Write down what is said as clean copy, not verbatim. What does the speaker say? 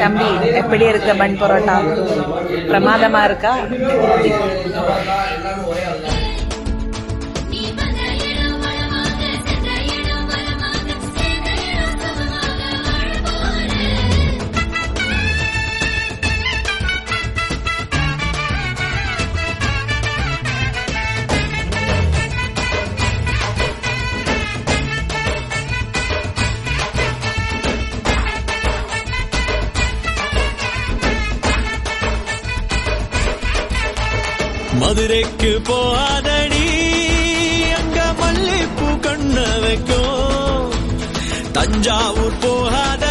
தம்பி, எப்படி இருக்கு பன் பரோட்டா? பிரமாதமா இருக்கா? மதுரைக்கு போகாதடி, அங்க மல்லிப்பூ கண்ண வைக்கும். தஞ்சாவூர் போகாத